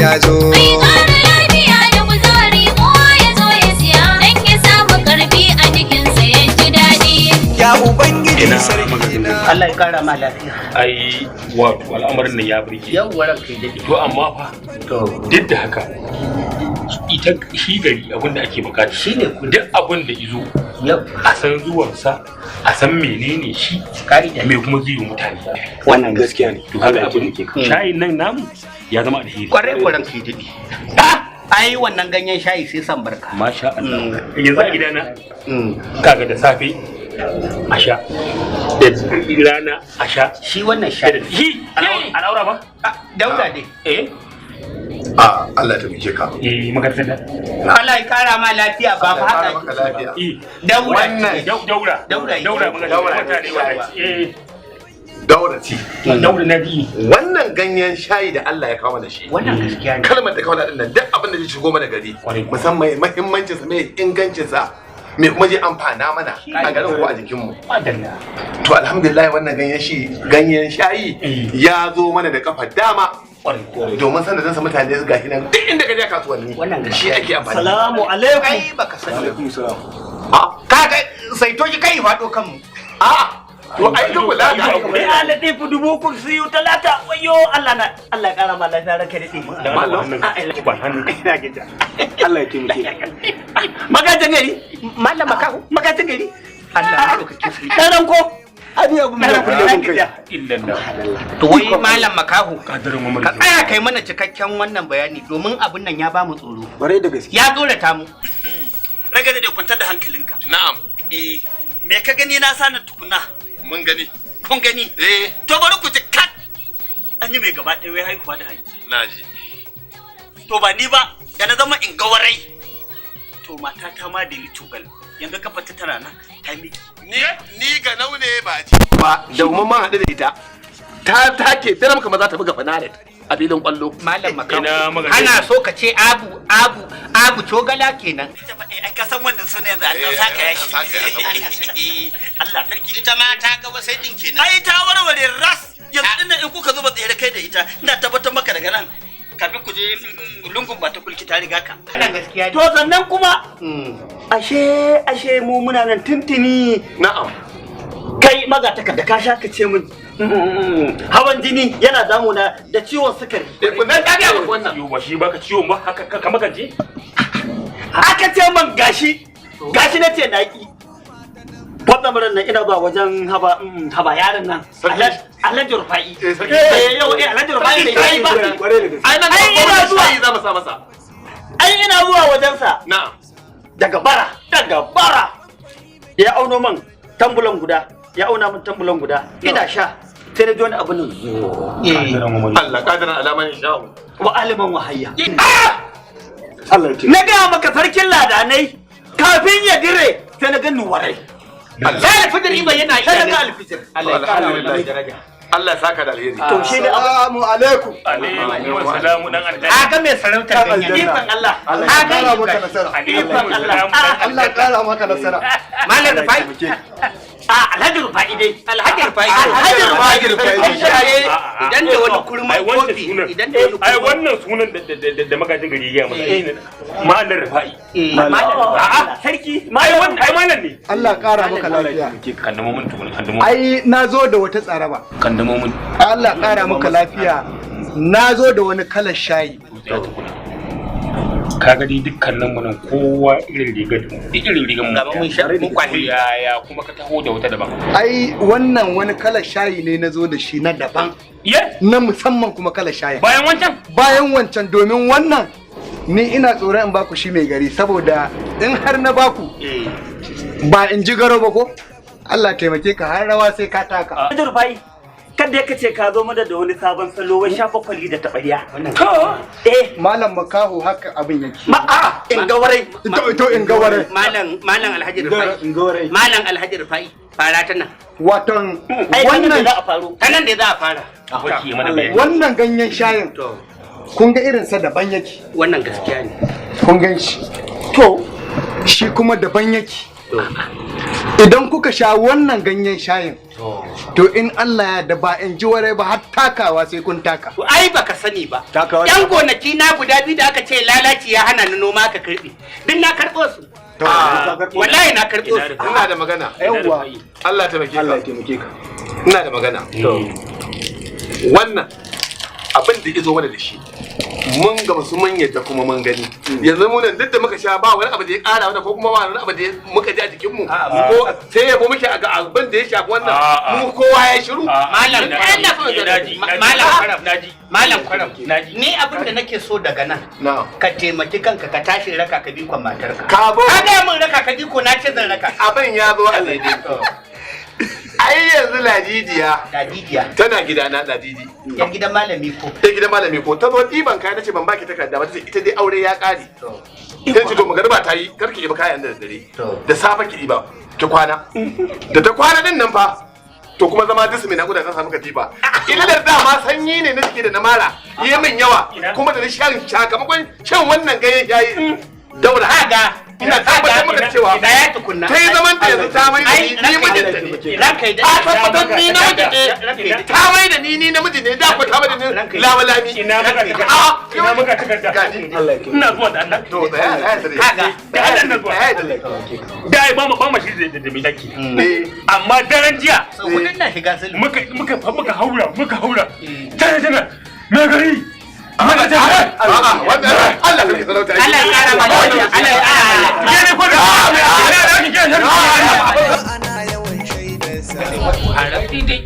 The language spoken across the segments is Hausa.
ya zo. Mai ƙara lafiya da kuzari kowa ya zo ya siya dan ya samu karfi a jikinsa ya ji daɗi. Ya ubangiji sarki na. Allah ya kara ma lafiya. Ai wato al'amarin nan ya burge. Yau waran kai dade. To amma fa duk da haka ita shi gari abinda ake bukata shine duk abin da izo yau a san zuwansa a san menene shi ka'ida me kuma zai yi mutane. wannan gaskiya ne. To haka abin da ke shayin nan namu ya zama alheri. Kwarai kwaran kai dade. Ai wannan ganyen shayi sai san barka. Masha Allah. Yanzu a gidana kaga da safe a sha da rana a sha Shi wannan shayi. shi al'aura ba Dauda dai. Allah ta muke ka. makarantar da Allah ya kara ma lafiya ba fa haka. maka lafiya. Dauda. Wannan daura mutane wa daura ci. daura na ji Wannan ganyen shayi da Allah ya kawo mana shi. Wannan gaskiya ne. Kalmar da kawo din nan duk abin da zai shigo mana gari. Musamman muhimmancin sa mai ingancin sa. Me kuma zai amfana mana a garin ko a jikin mu. madalla To alhamdulillah wannan ganyen shayi ya zo mana da kafa dama. Domin sanadin sa mutane su gashi nan duk inda ka je kasuwanni. Wannan shi ake amfani. Salamu alaikum. Ai baka sani. Alaikum salam. Kaga sai to ki kai fado kanmu. To ai duk kula da Ai alade fu dubu kursiyu talata wayo Allah ya kara ma lafiya ranka dade. ba hannu Ina gida. Allah ya taimake. Magajin gari, mallam makahu, magajin gari. Allah ya dauke shi. Dan ko abi abu mai kullum kai. illallah To wai mallam makahu, kadarin mu ka tsaya kai mana cikakken wannan bayani domin abun nan ya ba mu tsoro. Bare da gaske. Ya tsorata mu. Raga da kwantar da hankalinka. Na'am. Me ka gani na sanin tukuna? Mun gani. Kun gani? To bari ku ji kat. An yi mai gaba ɗaya wai haihuwa da hanki. Naji. To ba ni ba, da na zama in ga warai. To matata ma da ni tugal. Yanzu kafa ta tana nan ta miki. Ni ga naune ba ci. Ba da mun haɗu da ita. Ta take daram kamar za ta buga fanalet a filin kwallo. Malam makamu. Ina magana. Ana so ka ce abu cogala kenan. Ai ka san wannan sunan da Allah saka ya shi. Allah sarki. Ita ma ta ga wasai din kenan. Ai ta warware ras. Yanzu dinnan in kuka zuba tsere kai da ita, ina tabbatar maka daga nan. Kafin ku je lungun ba ta kulki ta riga ka. Gaskiya. To sannan kuma ashe mu muna nan tuntuni. Na'am. Kai magatakarda da ka sha ka ce min hawan jini yana damuna da ciwon sukari. Nan ka ga wannan. Yo ba shi baka ciwon ba haka ka magance Aka ce man gashi na ce naki. Wannan muran nan ina ba wajen haba yaron nan. Alhaji Rufa'i. Yau Alhaji Rufa'i sai ba. Ai nan ina zuwa za mu sa masa. Ai ina zuwa wajensa. Na'am. Daga bara. Ya auno man tambulan guda. Ina sha. Sai na ji wani abu nan. Allah kadiran alaman sha'u. Wa aliman wahayya. Na gaya maka sarkin ladanai kafin ya dire sai na gani warai. Sai alfijir iba yana iya ne. Alfijir. Allah ya kara wa daraja. Allah ya saka da alheri. To shi ne Assalamu alaikum. alaikum assalamu dan aljanna Aga mai sarautar ganyen. Ifan Allah. Allah ya kara maka nasara. alaikum Allah. assalamu Allah ya kara maka nasara. Malam Rufai. Alhaji Rufai dai. Alhaji Rufai. Idan da wani kurman kofi. Idan da wani ai wannan sunan da magajin gari ya masa malam Rufai sarki. ai wannan ai malam ne Allah ya kara maka lafiya. kandamo mun tukun kandamo Ai na zo da wata tsaraba. kandamo mun Allah ya kara maka lafiya. Na zo da wani kalar shayi. ka gani dukkanin mu nan kowa irin rigar mu Gaba mun sha mun kwashi. ya kuma ka taho da wata daban Ai wannan wani kalar shayi ne na zo da shi na daban. Na musamman kuma kalar shayi. bayan wancan Bayan wancan domin wannan ni ina tsoron in baku shi mai gari saboda in har na baku ba in ji garo ba ko Allah taimake ka har rawa sai ka taka. Alhaji Rufai. Kada ya kace ka zo mana da wani sabon salo wai shafa kwalli da tabariya. Malam makaho haka abin yake. In ga warai. Ito in ga warai. Malam Alhaji Rufai. Malam Alhaji Rufai. Fara ta nan. Waton Wannan za a faru. Ta nan da za a fara. hoki mana bayani wannan ganyen shayin kun ga irinsa daban yake. Wannan gaskiya ne. Kun gan shi. To shi kuma daban yake. idan kuka sha wannan ganyen shayin to in Allah ya da ba in ji warai ba har takawa sai kun taka. To ai baka sani ba. Yan gonaki na guda biyu da aka ce lalaci ya hana ni noma ka karbe. Duk na karbo su. Wallahi na karbo su. Ina da magana. Yawwa. Allah ta taimake ka. Allah ya taimake ka. Ina da magana. Wannan abin da izo mana da shi. Mun ga su mun yadda kuma mun gani. Yanzu mu nan duk da muka sha ba wani abu da ya ƙara wani ko kuma wani abu da muka ji a jikin mu. Ko sai yabo muke a ga abin da ya shafi wannan. Mu kowa ya shiru. Malam Allah fa naji. Malam kwaram naji. Ni abin da nake so daga nan. Ka taimaki kanka ka tashi raka ka bi kon matarka. Ka ga mun raka ka bi ko na ce zan raka. Abin ya zo a daidai. Ai yanzu Ladidiya tana gidana Ladidi. Yan gidan malami ko. Ta gidan malami ko ta zo ɗiban kaya nace ban baki takarda ba tace ita dai aure ya ƙare. Ita ce to magariba ta yi karki ɗiba kayan da dare. Da safe ki ɗiba ki kwana. Da ta kwana din nan fa to kuma zama dismi na guda ta samu katifa. Illar dama sanyi ne na jiki da na mara yi min yawa kuma da na shan sakamakon shan wannan ganyen yayi daura. Ina tabbatar maka cewa ta yi zaman da yanzu ta mai da ni mijinta ne. Ta tabbatar ni namiji ne. Ta mai da ni namiji ne. Da ku ta mai da ni lawalami. Ina maka takarda. Ina zuwa da Allah. To tsaya da Allah na zuwa. Da ai ba mu shi da mai daki. Amma daren jiya kudin na shiga sulhu. Muka haura. Tana me gari. Allah ya sarauta. Allah ya kara mana wajen. Allah ya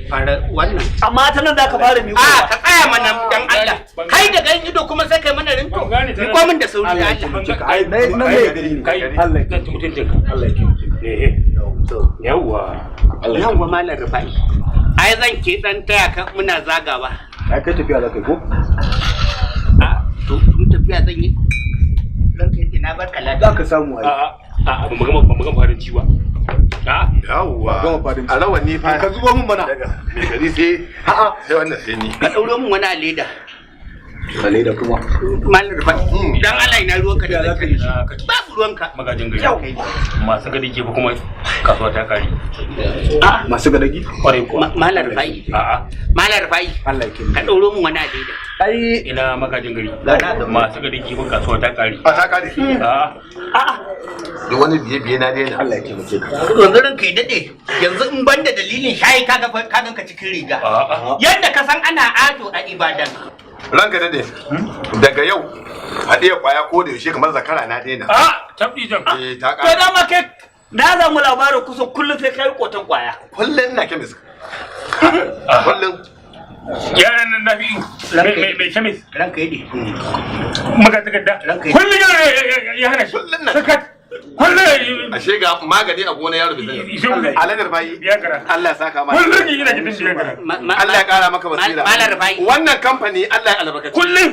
fara wannan. Amma ta nan za ka fara miƙo. Ka tsaya mana dan Allah. Kai da gan ido kuma sai kai mana rinto. Ni ko min da sauri da Allah. Ai na me kai Allah ya kiyaye mutuncin ka. Allah ya kiyaye. Yawwa malam Rufai. Ai zan ke dan taya ka muna zagawa. Ai kai tafiya za kai ko? To in tafiya zan yi ranka yake na barka lafiya. Za ka samu ai. Ba mu gama farin ciwa. Yawwa. A rawani fa. Ka zubo min mana. Me gari sai sai wannan sai ni. Ka dauro min wani leda. Leda kuma. Malam Rufai. Dan Allah ina ruwanka da zakari. Babu ruwanka. Magajin gari. Masu gadi ke kuma kasuwa ta kare. Masu gadagi? Kwarai kuwa. Malam Rufai. Malam Rufai. Allah ya kiyaye. Ka dauro min wani leda. Ai ina magajin gari. Masu gadi ke kasuwa ta kare. Ta kare. Da wani biye na daina. Allah ya kiyaye ka. Yanzu ranka ya dade. Yanzu in banda dalilin shayi kaga ka cikin riga. Yadda ka san ana ado a Ibadan. Ranka dade. Daga yau haɗiya kwaya ko da yaushe kamar zakara na daina. Tabbi jan. Ta kare. To dama kai na zamu labarin kusan kullum sai kai kotan kwaya. Kullum ina kemis. Kullum. Yaran nan na fi mai kemis. Ranka yade. Maka takarda. Kullum ya hana shi. Sakat. Kullum. Ashe ga magani a gona yaro bizai. Aladar bayi. Allah ya saka maka. Kullum ina gidan shi ya gara. Allah ya kara maka basira. Malam Rufai. Wannan kamfani Allah ya albarkace. Kullum.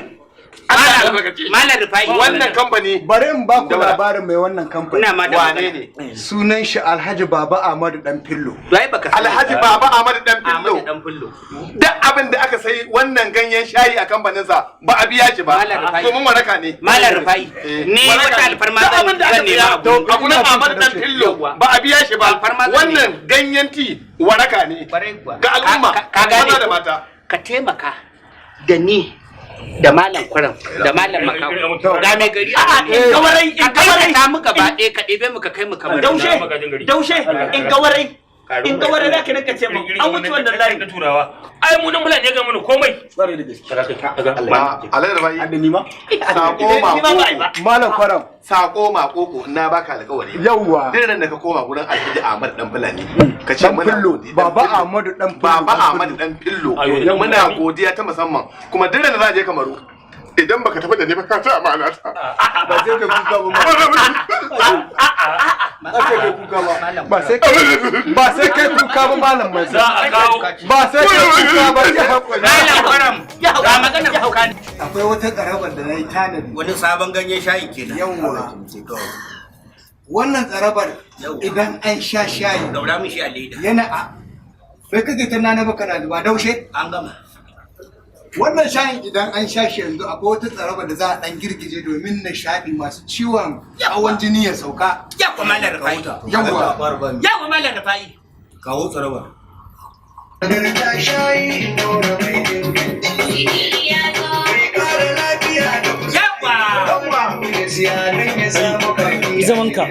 Allah ya albarkace. Malam Rufai. Wannan kamfani. Bari in ba ku labarin mai wannan kamfani. Ina ma da wane ne? Sunan shi Alhaji Baba Ahmadu Dan Fillo. Wai baka sani. Alhaji Baba Ahmadu Dan Fillo. Dan Fillo. Duk abin da aka sai wannan ganyen shayi a kamfanin sa ba a biya shi ba. Domin waraka ne. Malam Rufai. Ni wata alfarma zan nema. Abun Ahmadu Dan Fillo ba a biya shi ba. Wannan ganyen ti waraka ne. Ga al'umma. Ka gane da mata. Ka taimaka da ni da malam kwaram da malam makawo da mai gari in gawarai ta muka ba ɗaya ka ɗebe muka kai muka bari Daushe in gawarai da ka rinka ce mu an wuce wannan layin na turawa ai mu nan fulani ya ga mana komai Bare da gaske. Allah da bai Adda ma? Sako ma Malam Kwaram. Sako ma koko na baka alƙawari. Yawwa. Duk ran da ka koma gurin Alhaji Ahmad Dan Fulani. Ka ce muna Baba Ahmadu Dan Fillo. Baba Ahmad Dan Fillo. Muna godiya ta musamman. Kuma duk ran da za je Kamaru. Idan baka tafi da ni ba ka ta amana ta. Ba sai ka kuka ba. Ba sai kai kuka ba malam mai. Ba sai kai kuka ba ya hakuri. Malam Kwaram. Ya hauka magana ya hauka ne. Akwai wata karabar da nayi tanadi. Wani sabon ganyen shayi kenan. Yawwa. Wannan tsarabar idan an sha shayi. Daura mishi a leda. Yana a. Bai kake ta nana baka na ba daushe? An gama. Wannan shayin idan an sha shi yanzu akwai wata tsaraba da za a dan girgije domin nishaɗi masu ciwon hawan jini ya sauka. Yawa malar Rufai. Yawa malar Rufai. Kawo tsaraba. Zamanka.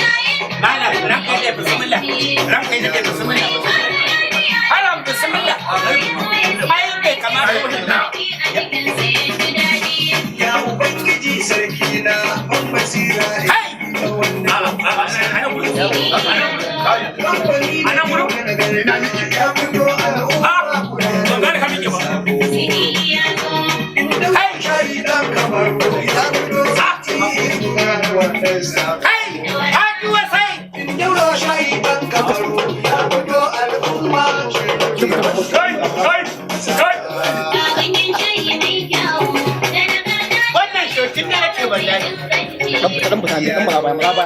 Ranka da bismillah. Ranka da bismillah. Haram bismillah. Ai bai kamata ya ubangiji sarki na ban basira. Hai. Ana gudu. Ya fito al'umma. Ban gane ka miƙe ba. Hai. Shayi dan kamar ya fito Hai. Haji wasai. Daura shayi dan kamar ya fito al'umma. Wannan shokin da nake wallahi. Dan fita ne, dan maraba.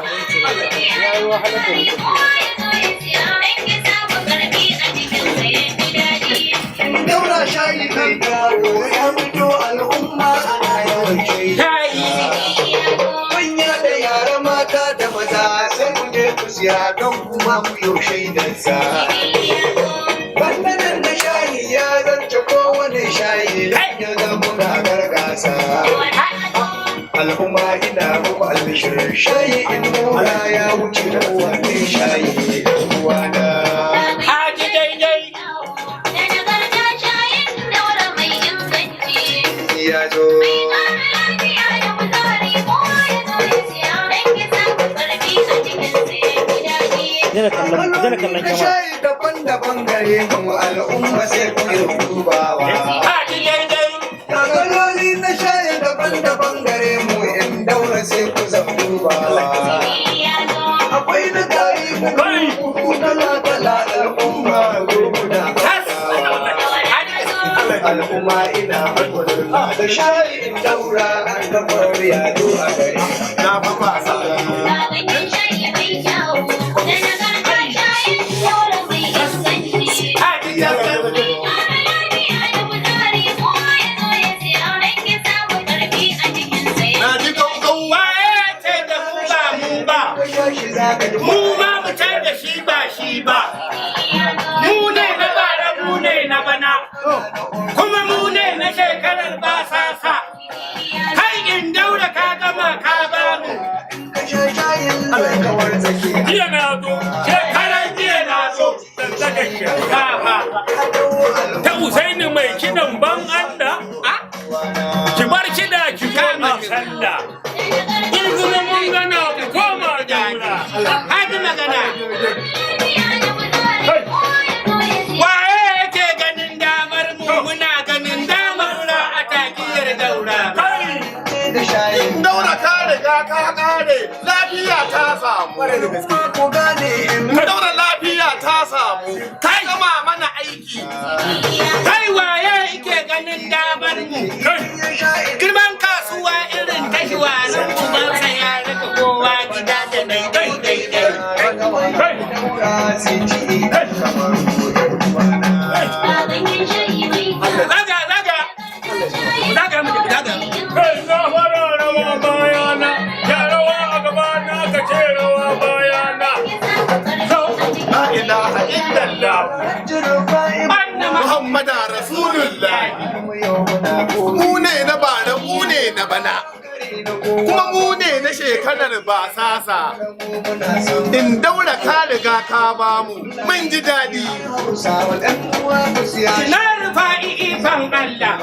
Ya yi wahalar da ni. Daura shayi dan kamar ya fito al'umma ana yawan shaida. Manya da yara mata da maza sai ku je ku siya don kuma ku yau shaidarsa. Wannan da shayi ya zarce kowane shayi don ya zama gagar gasa. Al'umma ina muku albishirin shayi in nuna ya wuce da kowane shayi da ruwana. Haji daidai. Ya zo. Jana kallon kyamar. Shayi daban-daban gare mu al'umma sai ku yi dubawa. Haji daidai. Kagaloli na shayi daban-daban gare mu in daura sai ku zan dubawa. Akwai na gari ku kala-kala al'umma gurguda. Al'umma ina haƙurla da shayi in daura an gafar yado a gari. Na fa fasa. Mu ma mu can da shi ba shi ba. Mu ne na bara mu ne na bana. Kuma mu ne na shekarar ba sasa. Kai in daura ka gama ka ba mu. Jiya na zo, shekarar jiya na zo. Daga shinkafa. Ta Usaini mai kidan ban Allah. Ki bar kida ki koma sallah. Gurgurin mun gana ku koma daura. Haji magana. Waye yake ganin damar mu muna ganin damar ra a takiyar daura. Daura ka riga ka kare lafiya ta samu. Daura lafiya ta samu. Ka gama mana aiki. Kai waye yake ganin damar mu. Girman kasuwa irin ta shiwarin ubansa ya rika kowa gida da daidai. Zaga mu daga. Kai na fara rawa bayana, ya rawa a gabana ka ce rawa bayana. La ilaha illallah. Muhammadu Rasulullah. Mu ne na bana, mu ne na bana. Kuma mu ne na shekarar ba sasa. In daura ka riga ka ba mu, mun ji daɗi. Na rufa ikon Allah.